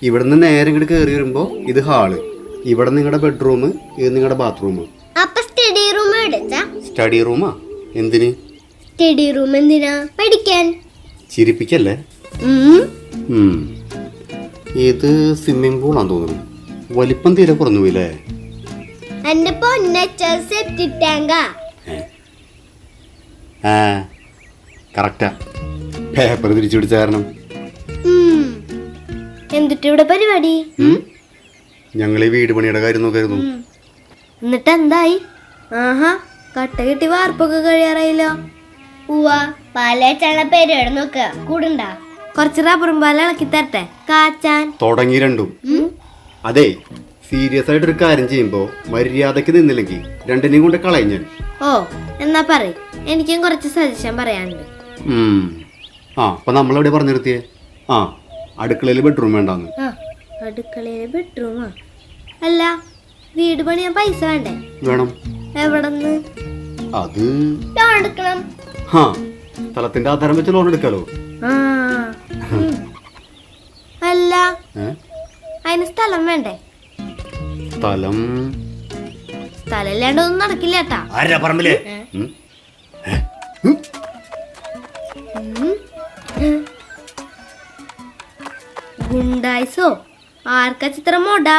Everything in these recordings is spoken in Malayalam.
ഇവിടുന്ന് നേരെ ഇങ്ങോട്ട് കയറി വരുമ്പോ ഇത് ഹാള്, ഇവിടെ നിങ്ങളുടെ ബെഡ്റൂം, ഇത് നിങ്ങളുടെ ബാത്റൂം. സ്റ്റഡി റൂമാ? എന്തിന് സ്റ്റഡി റൂം? എന്തിനാ? പഠിക്കാൻ. ചിരിപ്പിക്കല്ലേ. ഇത് സ്വിമ്മിംഗ് പൂളാന്ന് തോന്നുന്നു. വലിപ്പം തീരെ കുറഞ്ഞു പോയില്ലേ? എന്റെ പൊന്നച്ചാ സെപ്റ്റിക് ടാങ്കാ. കറക്റ്റാ. പേപ്പർ തിരിച്ചു പിടിച്ച കാരണം. എന്നിട്ട് ഇവിടെ പരിപാടി? ഞങ്ങൾ ഈ വീട് പണിയുടെ കാര്യം നോക്കായിരുന്നു. എന്നിട്ട് എന്തായി? ആഹാ, കട്ട കെട്ടി വാർപ്പൊക്കെ കഴിയാറായില്ലോ. പാലച്ചാണ പേര് നോക്ക കൂടണ്ട. കുറച്ച് റബ്ബറും പാല ഇളക്കി തരട്ടെ കാച്ചാൻ. തുടങ്ങി രണ്ടും. അതെ, സീരിയസ് ആയിട്ട് ഒരു കാര്യം ചെയ്യുമ്പോ മര്യാദക്ക് നിന്നില്ലെങ്കിൽ രണ്ടിനെയും കൊണ്ട് കളയും ഞാൻ. ഓ, എന്നാ പറ, എനിക്കും കുറച്ച് സജഷൻ പറയാനുണ്ട്. അപ്പൊ നമ്മളെവിടെ പറഞ്ഞു നിർത്തിയേ? അടുക്കളയില് ബെഡ്റൂം വേണ്ടാന്ന്. അടുക്കളയില് ബെഡ്റൂമാ? അല്ല, വീട് പണിയാൻ പൈസ വേണ്ടേ? വേണം. എവിടെന്ന്? അത് ലോൺ എടുക്കണം. സ്ഥലത്തിന്റെ ആധാരം വെച്ച് ലോൺ എടുക്കാലോ. അല്ല, അതിന് സ്ഥലം വേണ്ടേ? സ്ഥലം ഇല്ലാണ്ട് ഒന്നും നടക്കില്ല കേട്ടാ. ഗുണ്ടായിസോ? ആർക്കാ ചിത്രം മോടാ?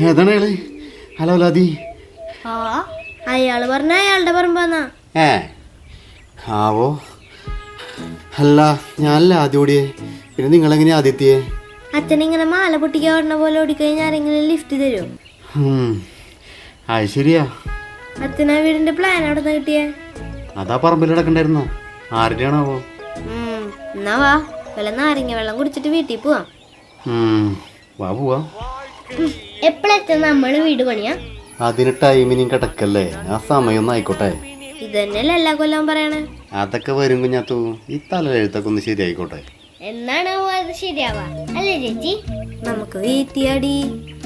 ഏതാണ് അയാള്? ഹലോ ലാദി. അയാള് പറഞ്ഞ അയാളുടെ പറമ്പാന്നാ. ആവോ. അല്ല, ഞാനല്ല ആദ്യം ഓടിയേ, പിന്നെ നിങ്ങളെങ്ങനെയാ ആദ്യത്തിയേ? അച്ഛനിങ്ങനെ മാല പൊട്ടിക്കാൻ ഓടുന്ന പോലെ ഓടിക്കഴിഞ്ഞാൽ ആരെങ്കിലും ലിഫ്റ്റ് തരും? അത് ശരിയാ. അച്ഛനാ വീടിന്റെ പ്ലാൻ അവിടെ നിന്ന് കിട്ടിയേ? അതാ പറമ്പിൽ കിടക്കണ്ടായിരുന്ന. ആരുടെയാണാവോ? എന്നാ വാ, വല്ല നാരങ്ങ വെള്ളം കുടിച്ചിട്ട് വീട്ടിൽ പോവാം. വാ പോവാ. എപ്പോഴെത്താ നമ്മള് വീട് പണിയാ? അതിന് ടൈമിനും കിടക്കല്ലേ, ആ സമയം ആയിക്കോട്ടെ. ഇതന്നെയല്ലേ എല്ലാ കൊല്ലം പറയണേ. അതൊക്കെ വരും കുഞ്ഞാത്തു, ഈ തലയെഴുത്തൊക്കെ ഒന്ന് ശരിയായിക്കോട്ടെ. എന്നാണ് അത് ശരിയാവാ? അല്ലേ ചേച്ചി? നമുക്ക് വീട്ടിയാടി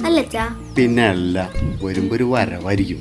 അല്ലച്ചാ? പിന്നെ അല്ല, വരുമ്പോ ഒരു വരവായിരിക്കും.